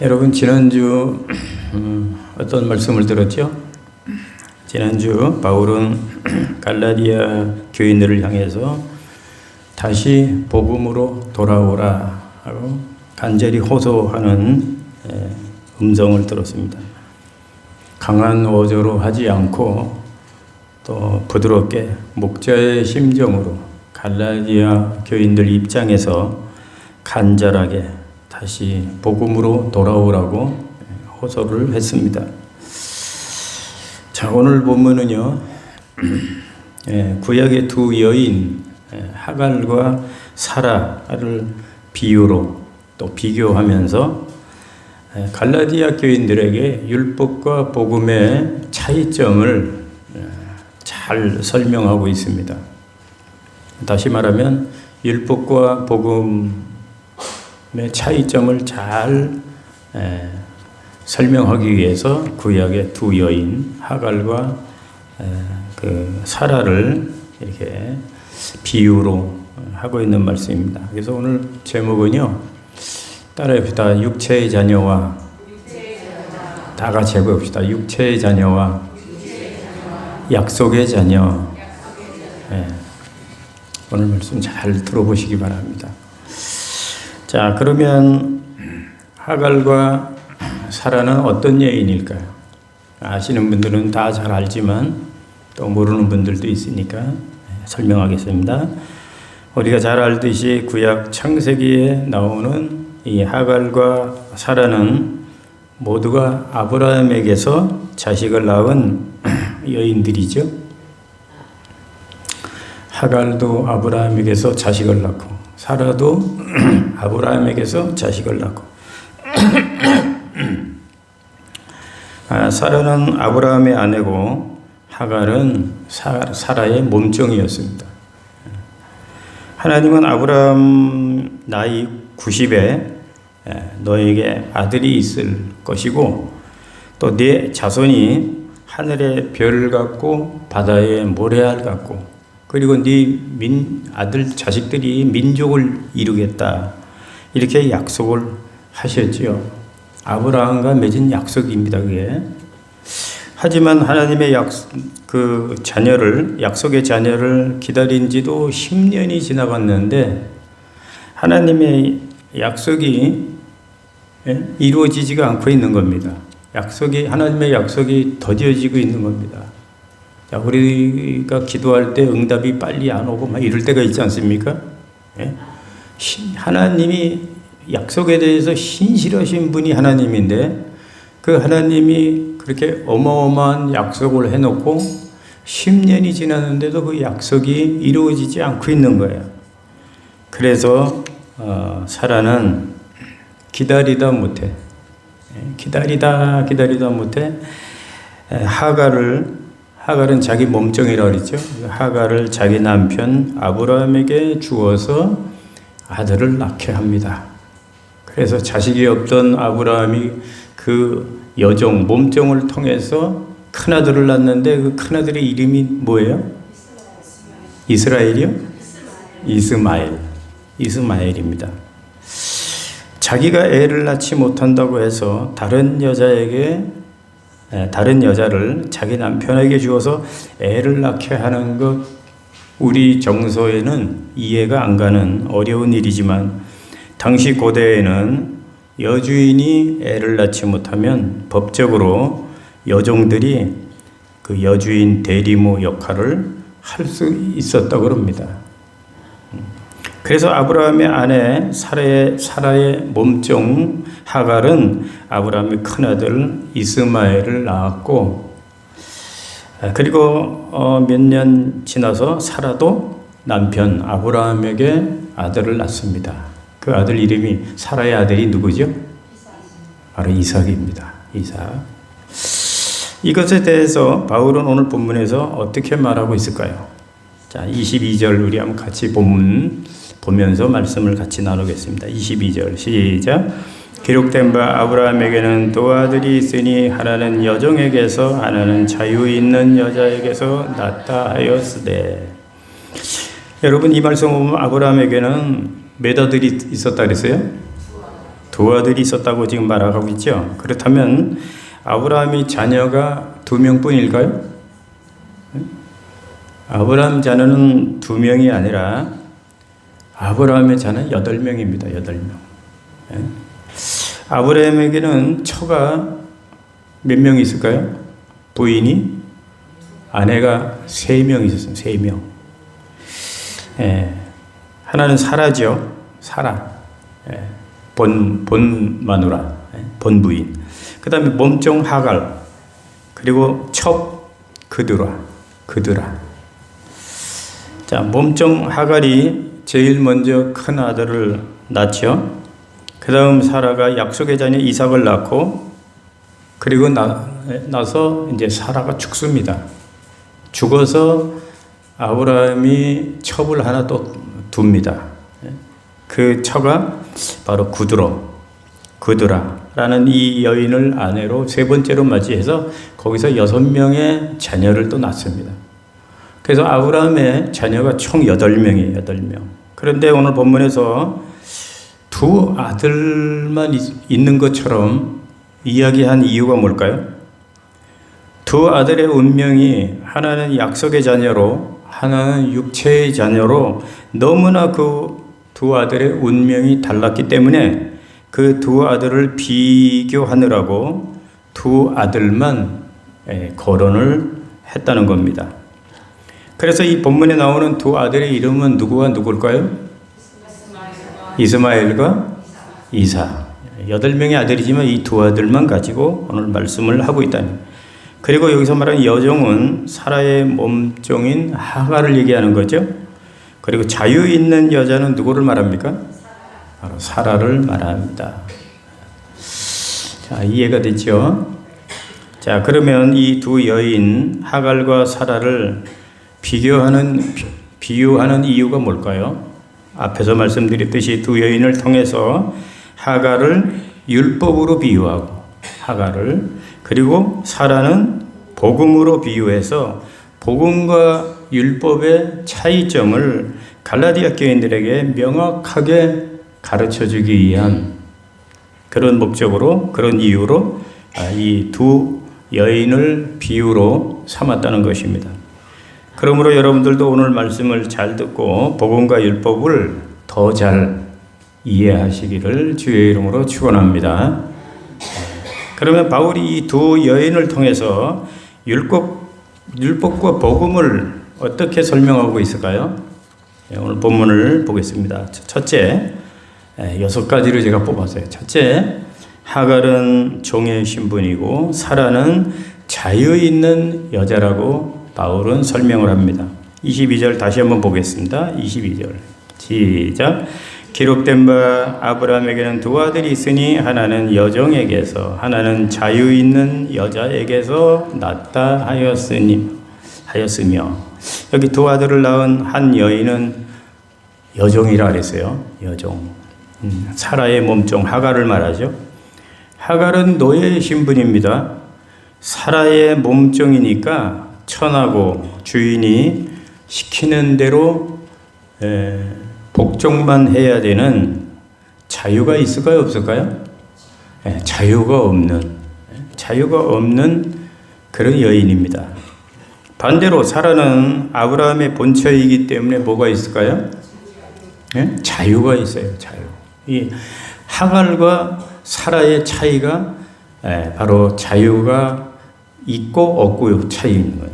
여러분 지난주 어떤 말씀을 들었죠? 지난주 바울은 갈라디아 교인들을 향해서 다시 복음으로 돌아오라 하고 간절히 호소하는 음성을 들었습니다. 강한 어조로 하지 않고 또 부드럽게 목자의 심정으로 갈라디아 교인들 입장에서 간절하게 다시 복음으로 돌아오라고 호소를 했습니다. 자, 오늘 본문은요, 구약의 두 여인 하갈과 사라를 비유로 또 비교하면서 갈라디아 교인들에게 율법과 복음의 차이점을 잘 설명하고 있습니다. 다시 말하면 율법과 복음의 차이점을 잘 설명하기 위해서 구약의 두 여인 하갈과 그 사라를 이렇게 비유로 하고 있는 말씀입니다. 그래서 오늘 제목은요, 따라해봅시다. 육체의 자녀와 다 같이 해봅시다. 육체의 자녀와 약속의 자녀. 오늘 말씀 잘 들어보시기 바랍니다. 자, 그러면 하갈과 사라는 어떤 여인일까요? 아시는 분들은 다 잘 알지만 또 모르는 분들도 있으니까 설명하겠습니다. 우리가 잘 알듯이 구약 창세기에 나오는 이 하갈과 사라는 모두가 아브라함에게서 자식을 낳은 여인들이죠. 하갈도 아브라함에게서 자식을 낳고 사라도 아브라함에게서 자식을 낳고 사라는 아브라함의 아내고 하갈은 사라의 몸종이었습니다. 하나님은 아브라함 나이 90에 너에게 아들이 있을 것이고 또 네 자손이 하늘의 별 같고 바다의 모래알 같고 그리고 네 아들 자식들이 민족을 이루겠다 이렇게 약속을 하셨지요. 아브라함과 맺은 약속입니다. 그게. 하지만 하나님의 약속의 자녀를 기다린 지도 10년이 지나갔는데 하나님의 약속이 이루어지지가 않고 있는 겁니다. 하나님의 약속이 더뎌지고 있는 겁니다. 자, 우리가 기도할 때 응답이 빨리 안 오고 막 이럴 때가 있지 않습니까? 하나님이 약속에 대해서 신실하신 분이 하나님인데 그 하나님이 그렇게 어마어마한 약속을 해놓고 10년이 지났는데도 그 약속이 이루어지지 않고 있는 거예요. 그래서 사라는 기다리다 못해 하갈은 자기 몸종이라고 그랬죠. 하갈을 자기 남편 아브라함에게 주어서 아들을 낳게 합니다. 그래서 자식이 없던 아브라함이 그 여종, 몸종을 통해서 큰아들을 낳는데 그 큰아들의 이름이 뭐예요? 이스라엘이요? 이스마엘입니다. 자기가 애를 낳지 못한다고 해서 다른 여자를 자기 남편에게 주어서 애를 낳게 하는 것, 우리 정서에는 이해가 안 가는 어려운 일이지만 당시 고대에는 여주인이 애를 낳지 못하면 법적으로 여종들이 그 여주인 대리모 역할을 할 수 있었다고 합니다. 그래서 아브라함의 아내 사라의 몸종 하갈은 아브라함의 큰아들 이스마엘을 낳았고 그리고 몇 년 지나서 사라도 남편 아브라함에게 아들을 낳습니다. 그 아들 이름이 사라의 아들이 누구죠? 바로 이삭입니다. 이삭. 이것에 대해서 바울은 오늘 본문에서 어떻게 말하고 있을까요? 자, 22절 우리 한번 같이 본문 보면서 말씀을 같이 나누겠습니다. 22절 시작. 기록된 바 아브라함에게는 두 아들이 있으니 하나는 여종에게서 하나는 자유 있는 여자에게서 낳다 하였으되. 여러분 이 말씀 보면 아브라함에게는 몇 아들이 있었다 그랬어요? 두 아들이 있었다고 지금 말하고 있죠. 그렇다면 아브라함이 자녀가 2명뿐일까요? 아브라함 자녀는 2명이 아니라 아브라함의 자는 8명입니다. 8명. 아브라함에게는 처가 몇 명 있을까요? 부인이, 아내가 3명 있었어요. 3명. 하나는 사라죠. 사라. 본 마누라. 본 부인. 그 다음에 몸종 하갈. 그리고 첩 그드라. 자, 몸종 하갈이 제일 먼저 큰 아들을 낳죠. 그 다음 사라가 약속의 자녀 이삭을 낳고, 그리고 나서 이제 사라가 죽습니다. 죽어서 아브라함이 첩을 하나 또 둡니다. 그 처가 바로 그드라라는 이 여인을 아내로 3번째로 맞이해서 거기서 6명의 자녀를 또 낳습니다. 그래서 아브라함의 자녀가 총 8명이에요. 8명. 그런데 오늘 본문에서 2 아들만 있는 것처럼 이야기한 이유가 뭘까요? 2 아들의 운명이 하나는 약속의 자녀로, 하나는 육체의 자녀로 너무나 그 2 아들의 운명이 달랐기 때문에 그 2 아들을 비교하느라고 2 아들만 거론을 했다는 겁니다. 그래서 이 본문에 나오는 2 아들의 이름은 누구와 누굴까요? 이스마엘과 이사. 8명의 아들이지만 이 2 아들만 가지고 오늘 말씀을 하고 있다니. 그리고 여기서 말하는 여종은 사라의 몸종인 하갈을 얘기하는 거죠. 그리고 자유 있는 여자는 누구를 말합니까? 바로 사라를 말합니다. 자, 이해가 됐죠? 자, 그러면 이 2 여인 하갈과 사라를 비유하는 이유가 뭘까요? 앞에서 말씀드렸듯이 2 여인을 통해서 하갈을 율법으로 비유하고, 하갈을, 그리고 사라는 복음으로 비유해서 복음과 율법의 차이점을 갈라디아 교인들에게 명확하게 가르쳐주기 위한 그런 목적으로, 그런 이유로 이 2 여인을 비유로 삼았다는 것입니다. 그러므로 여러분들도 오늘 말씀을 잘 듣고 복음과 율법을 더 잘 이해하시기를 주의 이름으로 축원합니다. 그러면 바울이 이 2 여인을 통해서 율법과 복음을 어떻게 설명하고 있을까요? 오늘 본문을 보겠습니다. 첫째, 6가지를 제가 뽑았어요. 첫째, 하갈은 종의 신분이고 사라는 자유 있는 여자라고 바울은 설명을 합니다. 22절 다시 한번 보겠습니다. 22절 시작. 기록된 바 아브라함에게는 2 아들이 있으니 하나는 여종에게서 하나는 자유 있는 여자에게서 낳다 하였으며, 여기 2 아들을 낳은 한 여인은 여종이라 그랬어요. 여종. 사라의 몸종 하갈을 말하죠. 하갈은 노예의 신분입니다. 사라의 몸종이니까 천하고 주인이 시키는 대로 복종만 해야 되는 자유가 있을까요? 없을까요? 자유가 없는 그런 여인입니다. 반대로 사라는 아브라함의 본처이기 때문에 뭐가 있을까요? 자유가 있어요. 자유. 이 하갈과 사라의 차이가 바로 자유가 있고 없고의 차이인 거예요.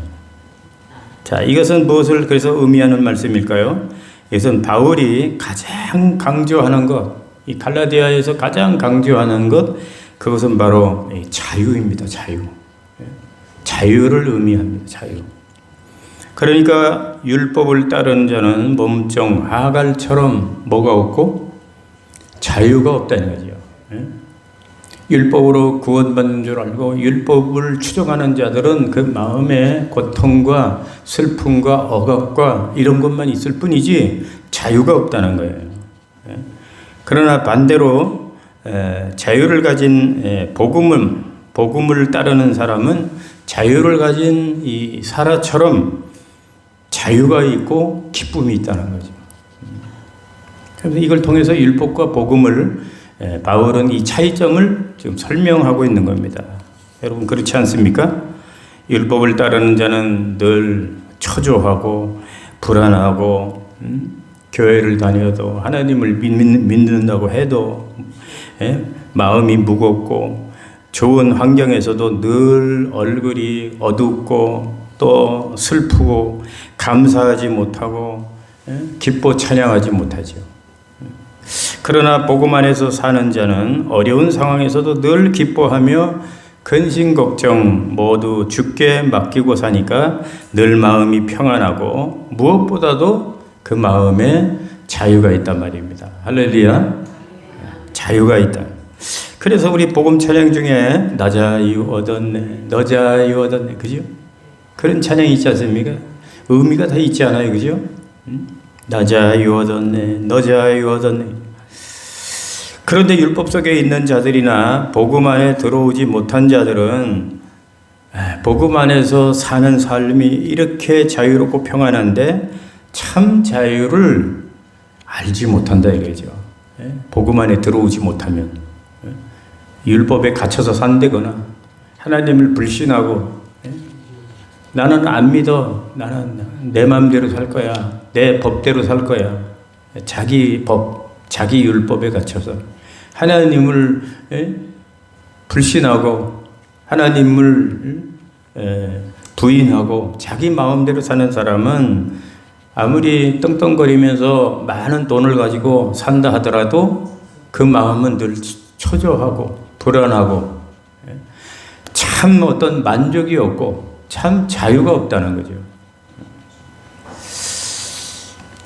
자, 이것은 무엇을 그래서 의미하는 말씀일까요? 이것은 바울이 가장 강조하는 것, 이 갈라디아에서 가장 강조하는 것, 그것은 바로 자유입니다. 자유를 의미합니다. 자유. 그러니까 율법을 따르는 자는 몸종 하갈처럼 뭐가 없고 자유가 없다는 거죠. 율법으로 구원받는 줄 알고 율법을 추종하는 자들은 그 마음에 고통과 슬픔과 억압과 이런 것만 있을 뿐이지 자유가 없다는 거예요. 그러나 반대로 자유를 가진 복음을 따르는 사람은 자유를 가진 이 사라처럼 자유가 있고 기쁨이 있다는 거죠. 그래서 이걸 통해서 율법과 복음을 바울은 이 차이점을 지금 설명하고 있는 겁니다. 여러분 그렇지 않습니까? 율법을 따르는 자는 늘 초조하고 불안하고 교회를 다녀도 하나님을 믿는다고 해도 마음이 무겁고 좋은 환경에서도 늘 얼굴이 어둡고 또 슬프고 감사하지 못하고 기뻐 찬양하지 못하죠. 그러나 복음 안에서 사는 자는 어려운 상황에서도 늘 기뻐하며 근심 걱정 모두 주께 맡기고 사니까 늘 마음이 평안하고 무엇보다도 그 마음에 자유가 있단 말입니다. 할렐루야. 자유가 있다. 그래서 우리 복음 찬양 중에 나 자유 얻었네, 너 자유 얻었네, 그죠? 그런 찬양이 있지 않습니까? 의미가 다 있지 않아요, 그죠? 나 자유 얻었네, 너 자유 얻었네. 그런데 율법 속에 있는 자들이나 복음 안에 들어오지 못한 자들은 복음 안에서 사는 삶이 이렇게 자유롭고 평안한데 참 자유를 알지 못한다 이거죠. 복음 안에 들어오지 못하면 율법에 갇혀서 산다거나 하나님을 불신하고 나는 안 믿어, 나는 내 마음대로 살 거야, 내 법대로 살 거야, 자기 법, 자기 율법에 갇혀서 하나님을 불신하고 하나님을 부인하고 자기 마음대로 사는 사람은 아무리 떵떵거리면서 많은 돈을 가지고 산다 하더라도 그 마음은 늘 초조하고 불안하고 참 어떤 만족이 없고 참 자유가 없다는 거죠.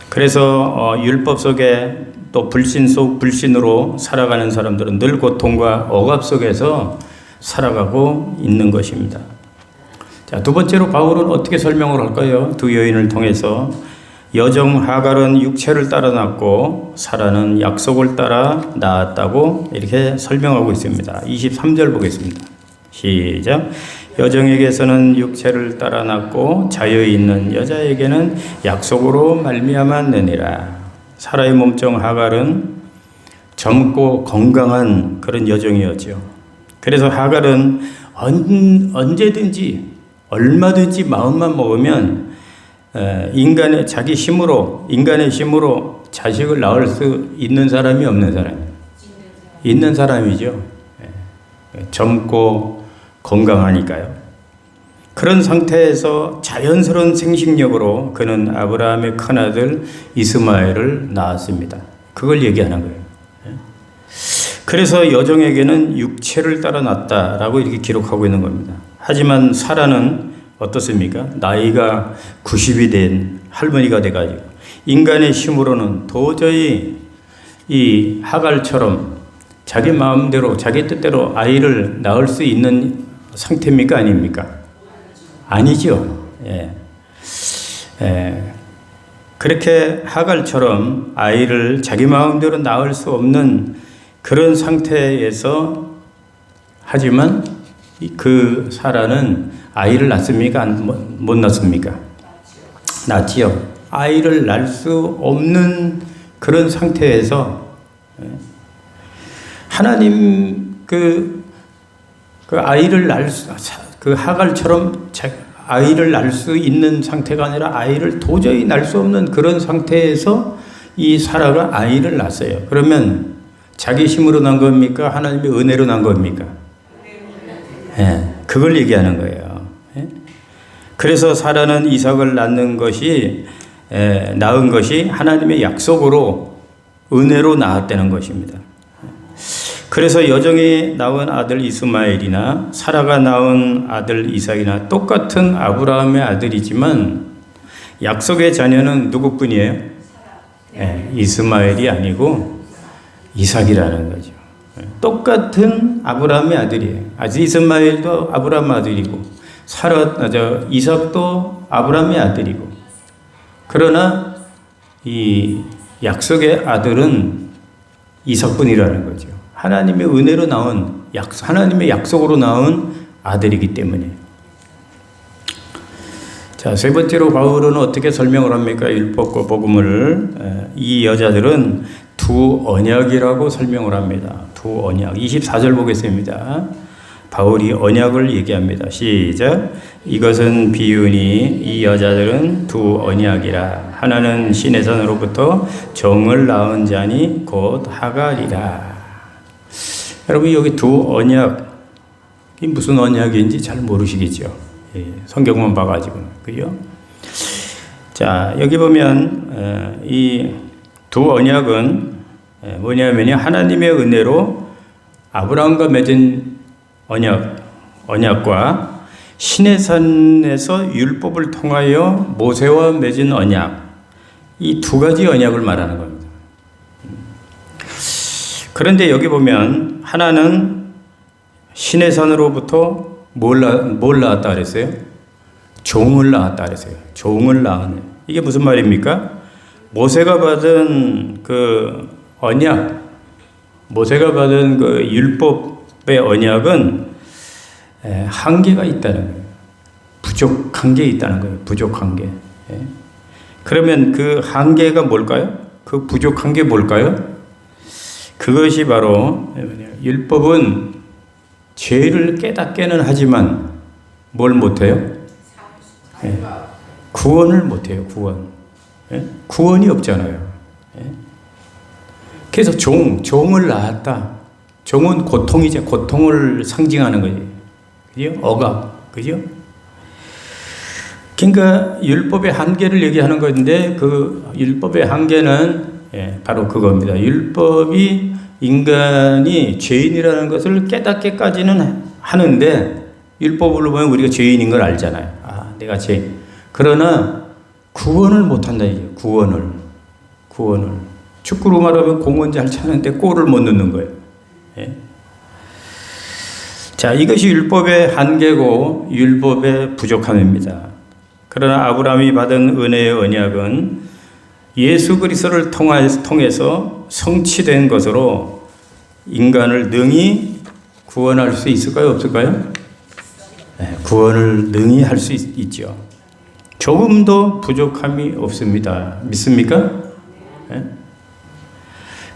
그래서 율법 속에 또 불신 속 불신으로 살아가는 사람들은 늘 고통과 억압 속에서 살아가고 있는 것입니다. 자, 두 번째로 바울은 어떻게 설명을 할까요? 두 여인을 통해서 여정 하갈은 육체를 따라 낳고 사라는 약속을 따라 낳았다고 이렇게 설명하고 있습니다. 23절 보겠습니다. 시작. 여정에게서는 육체를 따라 낳고 자유 있는 여자에게는 약속으로 말미암았느니라. 사라의 몸종 하갈은 젊고 건강한 그런 여정이었죠. 그래서 하갈은 언제든지 얼마든지 마음만 먹으면 자기 힘으로 인간의 힘으로 자식을 낳을 수 있는 사람이 없는 사람, 있는 사람이죠. 젊고 건강하니까요. 그런 상태에서 자연스러운 생식력으로 그는 아브라함의 큰아들 이스마엘을 낳았습니다. 그걸 얘기하는 거예요. 그래서 여정에게는 육체를 따라 낳았다라고 이렇게 기록하고 있는 겁니다. 하지만 사라는 어떻습니까? 나이가 90이 된 할머니가 돼가지고 인간의 힘으로는 도저히 이 하갈처럼 자기 마음대로 자기 뜻대로 아이를 낳을 수 있는 상태입니까? 아닙니까? 아니죠. 그렇게 하갈처럼 아이를 자기 마음대로 낳을 수 없는 그런 상태에서 하지만 그 사라는 아이를 낳습니까? 못 낳습니까? 낳지요. 아이를 낳을 수 없는 그런 상태에서 하나님 그 아이를 낳을 그 하갈처럼 아이를 낳을 수 있는 상태가 아니라 아이를 도저히 낳을 수 없는 그런 상태에서 이 사라가 아이를 낳았어요. 그러면 자기 힘으로 난 겁니까? 하나님의 은혜로 난 겁니까? 그걸 얘기하는 거예요. 그래서 사라는 이삭을 낳은 것이 하나님의 약속으로 은혜로 낳았다는 것입니다. 그래서 여정이 낳은 아들 이스마엘이나 사라가 낳은 아들 이삭이나 똑같은 아브라함의 아들이지만 약속의 자녀는 누구뿐이에요? 이스마엘이 아니고 이삭이라는 거죠. 똑같은 아브라함의 아들이에요. 이스마엘도 아브라함의 아들이고 이삭도 아브라함의 아들이고, 그러나 이 약속의 아들은 이삭뿐이라는 거죠. 하나님의 은혜로 나온 하나님의 약속으로 나온 아들이기 때문에. 자, 세 번째로 바울은 어떻게 설명을 합니까? 율법과 복음을 이 여자들은 두 언약이라고 설명을 합니다. 두 언약. 24절 보겠습니다. 바울이 언약을 얘기합니다. 시작. 이것은 비유니 이 여자들은 두 언약이라. 하나는 신의 산으로부터 종을 낳은 자니 곧 하갈이라. 여러분 여기 두 언약이 무슨 언약인지 잘 모르시겠죠. 성경만 봐가지고는. 그죠? 자, 여기 보면 이 두 언약은 뭐냐면요, 하나님의 은혜로 아브라함과 맺은 언약과 신의 산에서 율법을 통하여 모세와 맺은 언약, 이 두 가지 언약을 말하는 겁니다. 그런데 여기 보면 하나는 신의 산으로부터 뭘 낳았다 그랬어요? 종을 낳았다 그랬어요. 종을 낳은. 이게 무슨 말입니까? 모세가 받은 그 언약, 모세가 받은 그 율법의 언약은 한계가 있다는 거예요. 부족한 게 있다는 거예요. 부족한 게. 그러면 그 한계가 뭘까요? 그 부족한 게 뭘까요? 그것이 바로 율법은 죄를 깨닫게는 하지만 뭘 못해요? 구원을 못해요. 구원이 없잖아요. 그래서 종을 낳았다. 종은 고통이죠. 고통을 상징하는 거예요. 그죠? 억압. 그죠? 그러니까 율법의 한계를 얘기하는 건데 그 율법의 한계는 바로 그겁니다. 율법이 인간이 죄인이라는 것을 깨닫게까지는 하는데 율법으로 보면 우리가 죄인인 걸 알잖아요. 아, 내가 죄인. 그러나 구원을 못한다 이게. 구원을. 축구로 말하면 공은 잘 차는데 골을 못 넣는 거예요. 자, 이것이 율법의 한계고 율법의 부족함입니다. 그러나 아브라함이 받은 은혜의 언약은 예수 그리스도를 통해서 성취된 것으로 인간을 능히 구원할 수 있을까요? 없을까요? 구원을 능히 할 수 있죠. 조금도 부족함이 없습니다. 믿습니까?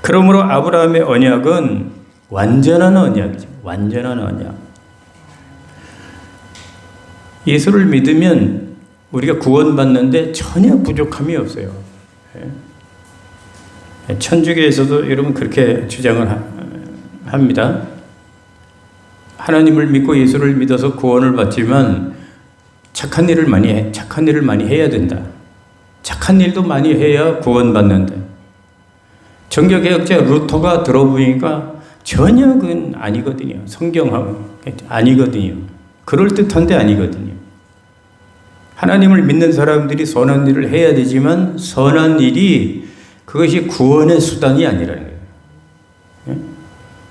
그러므로 아브라함의 언약은 완전한 언약이죠. 완전한 언약. 예수를 믿으면 우리가 구원받는데 전혀 부족함이 없어요. 천주교에서도 여러분 그렇게 주장을 합니다. 하나님을 믿고 예수를 믿어서 구원을 받지만 착한 일을 많이 해야 된다. 착한 일도 많이 해야 구원받는다. 정교개혁자 루터가 들어보니까 전혀 그건 아니거든요. 성경하고 아니거든요. 그럴듯한데 아니거든요. 하나님을 믿는 사람들이 선한 일을 해야 되지만 선한 일이 그것이 구원의 수단이 아니라는 거예요.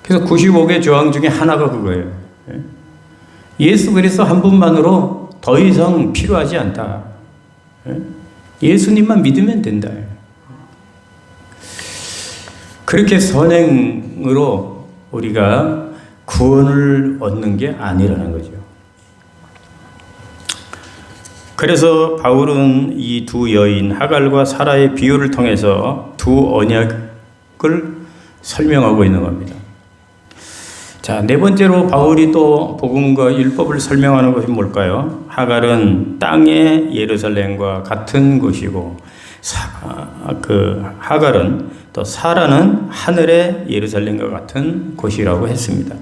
그래서 95개 조항 중에 하나가 그거예요. 예수 그리스도 한 분만으로 더 이상 필요하지 않다. 예수님만 믿으면 된다. 그렇게 선행으로 우리가 구원을 얻는 게 아니라는 거죠. 그래서 바울은 이 두 여인 하갈과 사라의 비유를 통해서 두 언약을 설명하고 있는 겁니다. 자, 네 번째로 바울이 또 복음과 율법을 설명하는 것이 뭘까요? 하갈은 땅의 예루살렘과 같은 곳이고 하갈은 또 사라는 하늘의 예루살렘과 같은 곳이라고 했습니다.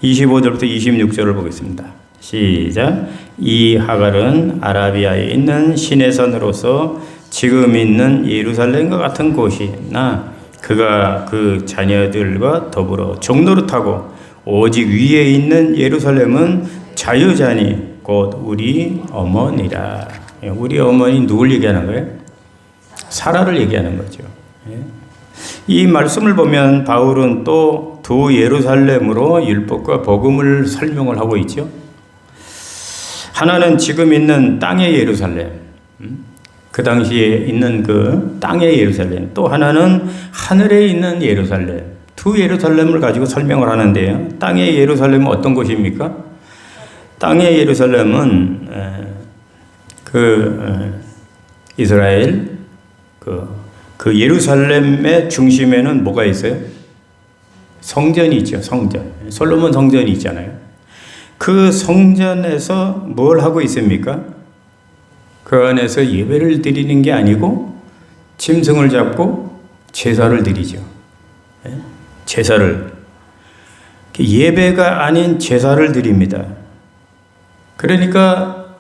25절부터 26절을 보겠습니다. 시작. 이 하갈은 아라비아에 있는 신의 산으로서 지금 있는 예루살렘과 같은 곳이나 그가 그 자녀들과 더불어 종노릇하고 오직 위에 있는 예루살렘은 자유자니 곧 우리 어머니라. 우리 어머니 누굴 얘기하는 거예요? 사라를 얘기하는 거죠. 이 말씀을 보면 바울은 또 두 예루살렘으로 율법과 복음을 설명을 하고 있죠. 하나는 지금 있는 땅의 예루살렘, 그 당시에 있는 그 땅의 예루살렘, 또 하나는 하늘에 있는 예루살렘, 두 예루살렘을 가지고 설명을 하는데요. 땅의 예루살렘은 어떤 곳입니까? 땅의 예루살렘은 이스라엘 그 예루살렘의 중심에는 뭐가 있어요? 성전이 있죠. 성전. 솔로몬 성전이 있잖아요. 그 성전에서 뭘 하고 있습니까? 그 안에서 예배를 드리는 게 아니고 짐승을 잡고 제사를 드리죠. 제사를. 예배가 아닌 제사를 드립니다. 그러니까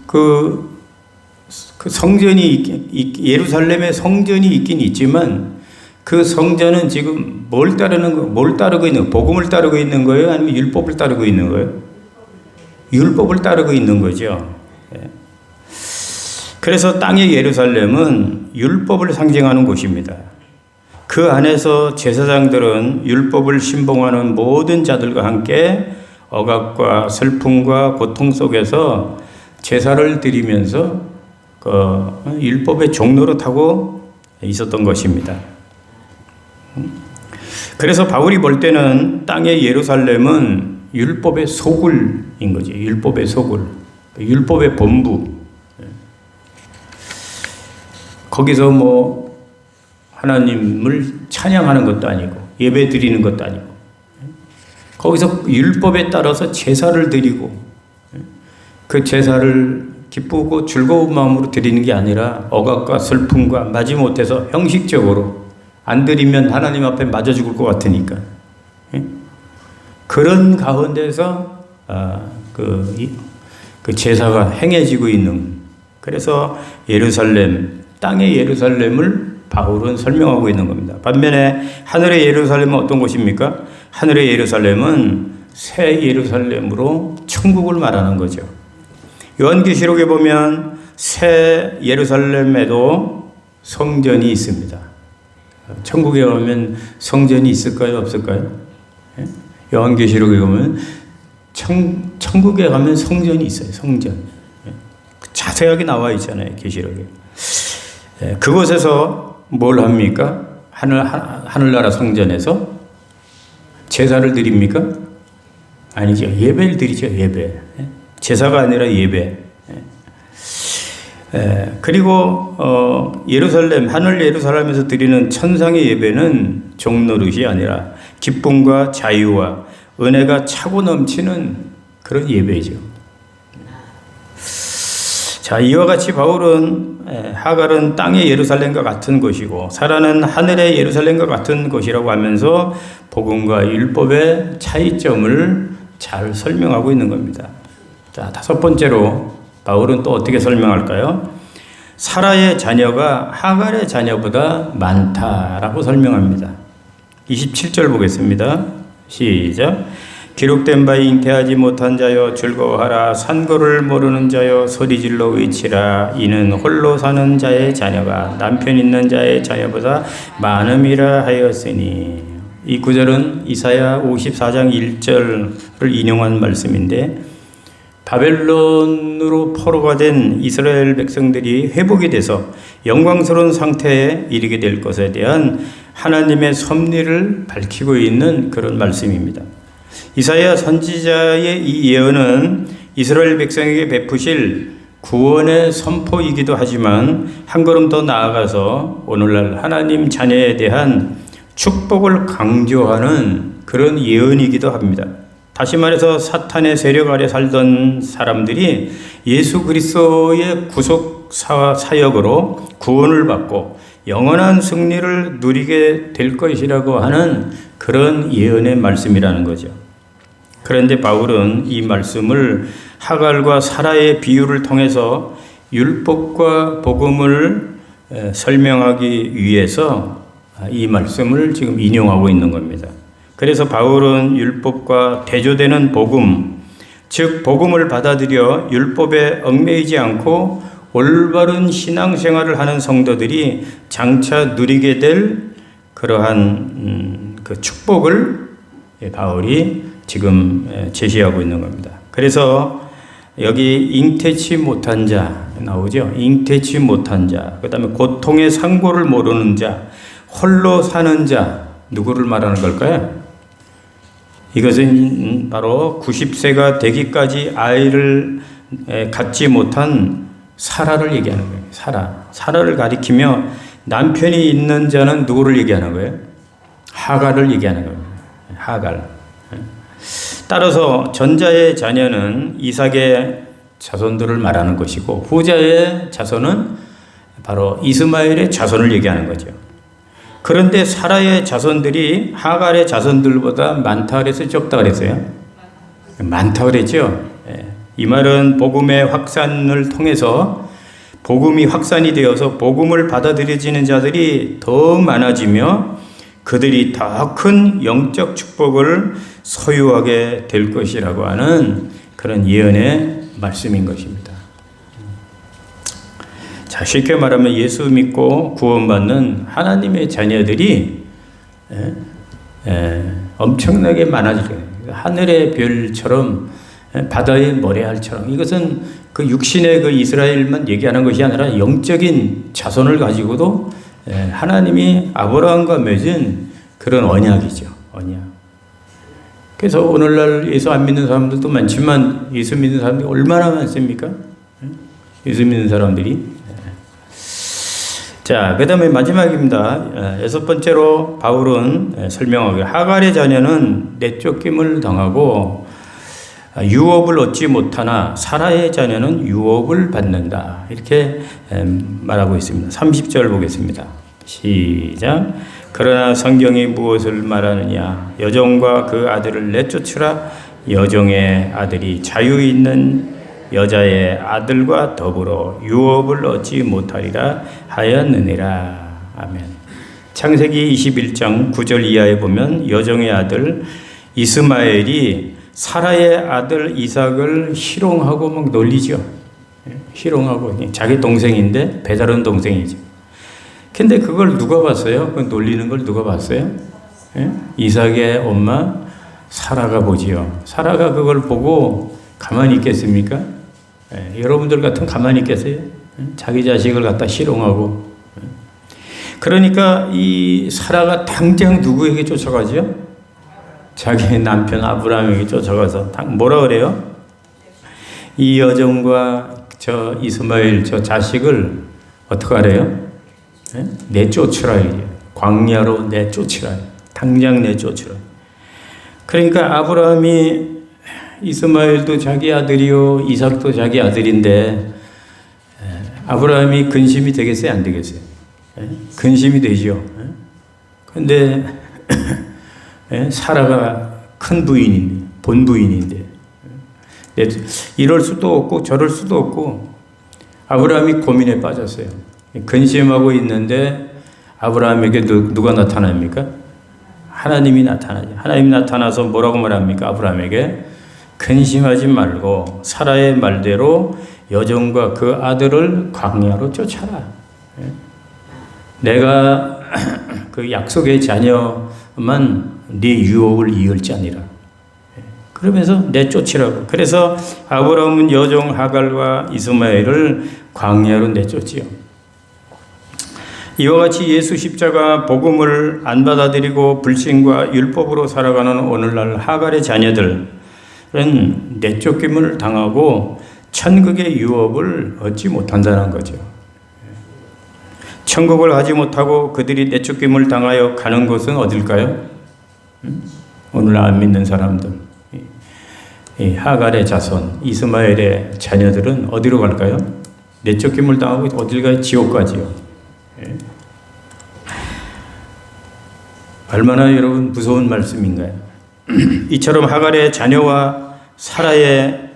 그 성전이 예루살렘에 성전이 있긴 있지만 그 성전은 지금 뭘 따르고 있는 거예요? 복음을 따르고 있는 거예요? 아니면 율법을 따르고 있는 거예요? 율법을 따르고 있는 거죠. 그래서 땅의 예루살렘은 율법을 상징하는 곳입니다. 그 안에서 제사장들은 율법을 신봉하는 모든 자들과 함께 억압과 슬픔과 고통 속에서 제사를 드리면서 그 율법의 종로로 타고 있었던 것입니다. 그래서 바울이 볼 때는 땅의 예루살렘은 율법의 소굴인 거죠. 율법의 소굴, 율법의 본부. 거기서 뭐 하나님을 찬양하는 것도 아니고 예배 드리는 것도 아니고 거기서 율법에 따라서 제사를 드리고 그 제사를 기쁘고 즐거운 마음으로 드리는 게 아니라 억압과 슬픔과 마지못해서 형식적으로 안 드리면 하나님 앞에 맞아 죽을 것 같으니까 그런 가운데서 그 제사가 행해지고 있는, 그래서 예루살렘, 땅의 예루살렘을 바울은 설명하고 있는 겁니다. 반면에 하늘의 예루살렘은 어떤 곳입니까? 하늘의 예루살렘은 새 예루살렘으로 천국을 말하는 거죠. 요한계시록에 보면 새 예루살렘에도 성전이 있습니다. 천국에 가면 성전이 있을까요? 없을까요? 요한계시록에 보면 천국에 가면 성전이 있어요. 성전. 자세하게 나와 있잖아요. 계시록에. 그곳에서 뭘 합니까? 하늘나라 성전에서 제사를 드립니까? 아니죠. 예배를 드리죠. 예배. 제사가 아니라 예배. 그리고 예루살렘, 하늘 예루살렘에서 드리는 천상의 예배는 종노릇이 아니라 기쁨과 자유와 은혜가 차고 넘치는 그런 예배죠. 자, 이와 같이 바울은 하갈은 땅의 예루살렘과 같은 것이고 사라는 하늘의 예루살렘과 같은 것이라고 하면서 복음과 율법의 차이점을 잘 설명하고 있는 겁니다. 자, 다섯 번째로 바울은 또 어떻게 설명할까요? 사라의 자녀가 하갈의 자녀보다 많다라고 설명합니다. 27절 보겠습니다. 시작. 기록된 바에 잉태하지 못한 자여 즐거워하라. 산고를 모르는 자여 소리질러 외치라. 이는 홀로 사는 자의 자녀가 남편 있는 자의 자녀보다 많음이라 하였으니. 이 구절은 이사야 54장 1절을 인용한 말씀인데 바벨론으로 포로가 된 이스라엘 백성들이 회복이 돼서 영광스러운 상태에 이르게 될 것에 대한 하나님의 섭리를 밝히고 있는 그런 말씀입니다. 이사야 선지자의 이 예언은 이스라엘 백성에게 베푸실 구원의 선포이기도 하지만 한 걸음 더 나아가서 오늘날 하나님 자녀에 대한 축복을 강조하는 그런 예언이기도 합니다. 다시 말해서 사탄의 세력 아래 살던 사람들이 예수 그리스도의 구속 사역으로 구원을 받고 영원한 승리를 누리게 될 것이라고 하는 그런 예언의 말씀이라는 거죠. 그런데 바울은 이 말씀을 하갈과 사라의 비유를 통해서 율법과 복음을 설명하기 위해서 이 말씀을 지금 인용하고 있는 겁니다. 그래서 바울은 율법과 대조되는 복음, 즉 복음을 받아들여 율법에 얽매이지 않고 올바른 신앙생활을 하는 성도들이 장차 누리게 될 그러한 그 축복을 바울이 지금 제시하고 있는 겁니다. 그래서 여기 잉태치 못한 자 나오죠. 잉태치 못한 자, 그 다음에 고통의 상고를 모르는 자, 홀로 사는 자, 누구를 말하는 걸까요? 이것은 바로 90세가 되기까지 아이를 갖지 못한 사라를 얘기하는 거예요. 사라를 가리키며 남편이 있는 자는 누구를 얘기하는 거예요? 하갈을 얘기하는 겁니다. 하갈. 따라서 전자의 자녀는 이삭의 자손들을 말하는 것이고 후자의 자손은 바로 이스마엘의 자손을 얘기하는 거죠. 그런데 사라의 자손들이 하갈의 자손들보다 많다 그랬어요? 적다 그랬어요? 많다 그랬죠. 이 말은 복음의 확산을 통해서 복음이 확산이 되어서 복음을 받아들여지는 자들이 더 많아지며 그들이 더 큰 영적 축복을 소유하게 될 것이라고 하는 그런 예언의 말씀인 것입니다. 자, 쉽게 말하면 예수 믿고 구원받는 하나님의 자녀들이 엄청나게 많아질 거예요. 하늘의 별처럼 바다의 모래알처럼. 이것은 그 육신의 그 이스라엘만 얘기하는 것이 아니라 영적인 자손을 가지고도 하나님이 아브라함과 맺은 그런 언약이죠. 언약. 그래서 오늘날 예수 안 믿는 사람들도 많지만 예수 믿는 사람들이 얼마나 많습니까? 예수 믿는 사람들이. 자, 그 다음에 마지막입니다. 여섯 번째로 바울은 설명하기를 하갈의 자녀는 내쫓김을 당하고 유업을 얻지 못하나 사라의 자녀는 유업을 받는다. 이렇게 말하고 있습니다. 30절 보겠습니다. 시작. 그러나 성경이 무엇을 말하느냐? 여종과 그 아들을 내쫓으라. 여종의 아들이 자유 있는 여자의 아들과 더불어 유업을 얻지 못하리라 하였느니라. 아멘. 창세기 21장 9절 이하에 보면 여종의 아들 이스마엘이 사라의 아들 이삭을 희롱하고 막 놀리죠. 희롱하고 자기 동생인데 배다른 동생이죠. 근데 그걸 누가 봤어요? 그 놀리는 걸 누가 봤어요? 이삭의 엄마 사라가 보지요. 사라가 그걸 보고 가만히 있겠습니까? 여러분들 같으면 가만히 있겠어요? 자기 자식을 갖다 희롱하고. 그러니까 이 사라가 당장 누구에게 쫓아가죠? 자기 남편 아브라함에게 쫓아가서 뭐라 그래요? 이 여종과 저 이스마엘 저 자식을 어떻게 하래요? 내쫓으라. 광야로 내쫓으라. 당장 내쫓으라. 그러니까 아브라함이 이스마엘도 자기 아들이요 이삭도 자기 아들인데 아브라함이 근심이 되겠어요? 안 되겠어요? 근심이 되죠. 그런데 사라가 큰 부인인데 본부인인데 이럴 수도 없고 저럴 수도 없고 아브라함이 고민에 빠졌어요. 근심하고 있는데 아브라함에게 누가 나타납니까? 하나님이 나타나죠. 하나님이 나타나서 뭐라고 말합니까? 아브라함에게 근심하지 말고 사라의 말대로 여종과 그 아들을 광야로 쫓아라. 내가 그 약속의 자녀만 네 유업을 이을지 아니라. 그러면서 내쫓으라고. 그래서 아브라함은 여종 하갈과 이스마엘을 광야로 내쫓지요. 이와 같이 예수 십자가 복음을 안 받아들이고 불신과 율법으로 살아가는 오늘날 하갈의 자녀들은 내쫓김을 당하고 천국의 유업을 얻지 못한다는 거죠. 천국을 가지 못하고 그들이 내쫓김을 당하여 가는 곳은 어딜까요? 오늘 안 믿는 사람들, 이 하갈의 자손, 이스마엘의 자녀들은 어디로 갈까요? 내쫓김을 당하고 어딜 가요? 지옥 가지요. 얼마나 여러분 무서운 말씀인가요? 이처럼 하갈의 자녀와 사라의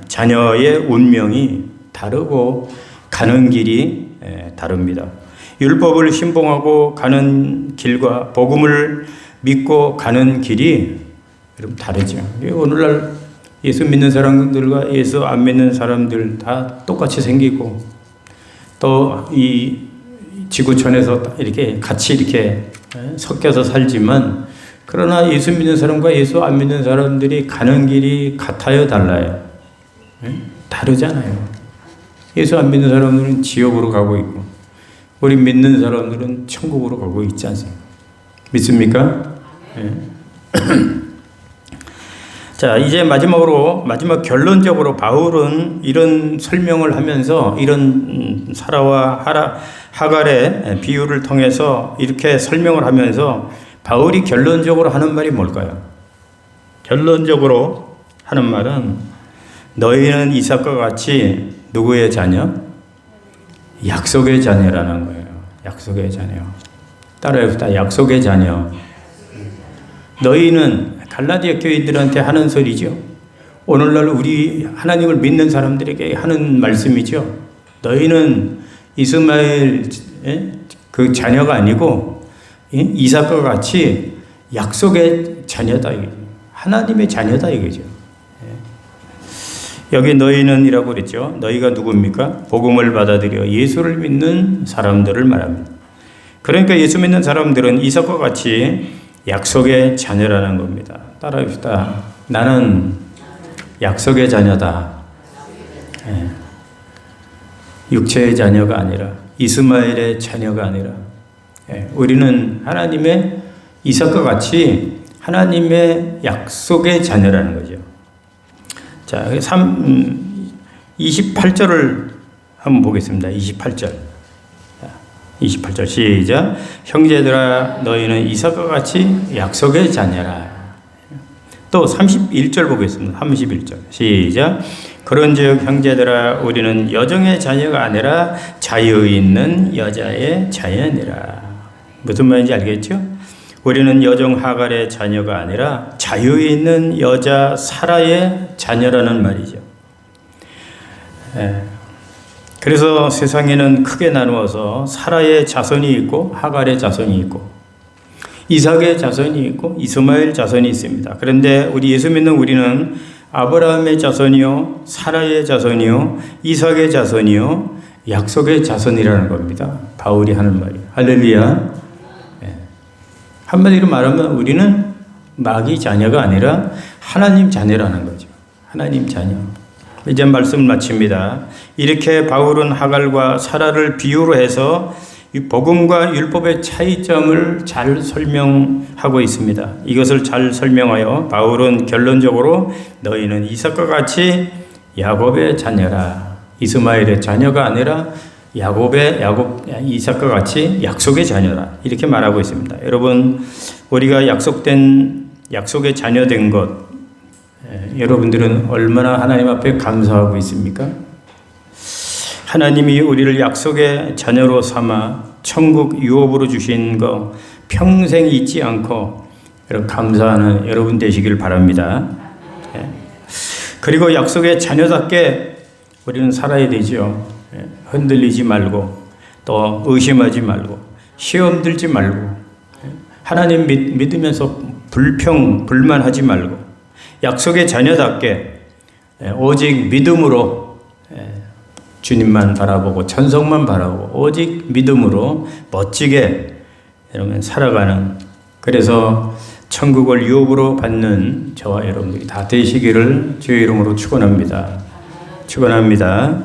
자녀의 운명이 다르고 가는 길이 다릅니다. 율법을 신봉하고 가는 길과 복음을 믿고 가는 길이 여러분 다르죠. 오늘날 예수 믿는 사람들과 예수 안 믿는 사람들 다 똑같이 생기고 또 이 지구촌에서 이렇게 같이 이렇게 섞여서 살지만 그러나 예수 믿는 사람과 예수 안 믿는 사람들이 가는 길이 같아요, 달라요? 다르잖아요. 예수 안 믿는 사람들은 지옥으로 가고 있고 우리 믿는 사람들은 천국으로 가고 있지 않습니까? 믿습니까? 자, 이제 마지막 결론적으로 바울은 이런 설명을 하면서 이런 사라와 하갈의 비유를 통해서 이렇게 설명을 하면서 바울이 결론적으로 하는 말이 뭘까요? 결론적으로 하는 말은 너희는 이삭과 같이 누구의 자녀? 약속의 자녀라는 거예요. 약속의 자녀. 따라해봅시다. 약속의 자녀. 너희는 갈라디아 교인들한테 하는 소리죠. 오늘날 우리 하나님을 믿는 사람들에게 하는 말씀이죠. 너희는 이스마엘 그 자녀가 아니고 이삭과 같이 약속의 자녀다. 하나님의 자녀다 이거죠. 여기 너희는 이라고 그랬죠. 너희가 누굽니까? 복음을 받아들여 예수를 믿는 사람들을 말합니다. 그러니까 예수 믿는 사람들은 이삭과 같이 약속의 자녀라는 겁니다. 따라합시다. 나는 약속의 자녀다. 육체의 자녀가 아니라 이스마엘의 자녀가 아니라 우리는 하나님의 이삭과 같이 하나님의 약속의 자녀라는 거죠. 자, 28절을 한번 보겠습니다. 28절. 28절 시작. 형제들아 너희는 이삭과 같이 약속의 자녀라. 또 31절 보겠습니다. 31절 시작. 그런즉 형제들아 우리는 여종의 자녀가 아니라 자유 있는 여자의 자녀니라. 무슨 말인지 알겠죠? 우리는 여종 하갈의 자녀가 아니라 자유 있는 여자 사라의 자녀라는 말이죠. 그래서 세상에는 크게 나누어서 사라의 자손이 있고 하갈의 자손이 있고 이삭의 자손이 있고 이스마엘 자손이 있습니다. 그런데 우리 예수 믿는 우리는 아브라함의 자손이요 사라의 자손이요 이삭의 자손이요 약속의 자손이라는 겁니다. 바울이 하는 말이에요. 할렐루야. 한마디로 말하면 우리는 마귀 자녀가 아니라 하나님 자녀라는 거죠. 하나님 자녀. 이제 말씀을 마칩니다. 이렇게 바울은 하갈과 사라를 비유로 해서 이 복음과 율법의 차이점을 잘 설명하고 있습니다. 이것을 잘 설명하여 바울은 결론적으로 너희는 이삭과 같이 야곱의 자녀라. 이스마엘의 자녀가 아니라 이삭과 같이 약속의 자녀라. 이렇게 말하고 있습니다. 여러분, 우리가 약속의 자녀된 것, 여러분들은 얼마나 하나님 앞에 감사하고 있습니까? 하나님이 우리를 약속의 자녀로 삼아 천국 유업으로 주신 거 평생 잊지 않고 여러분 감사하는 여러분 되시길 바랍니다. 그리고 약속의 자녀답게 우리는 살아야 되죠. 흔들리지 말고 또 의심하지 말고 시험 들지 말고 하나님 믿으면서 불만하지 말고 약속의 자녀답게 오직 믿음으로 주님만 바라보고 천성만 바라보고 오직 믿음으로 멋지게 여러분 살아가는, 그래서 천국을 유업으로 받는 저와 여러분들이 다 되시기를 주의 이름으로 축원합니다. 축원합니다.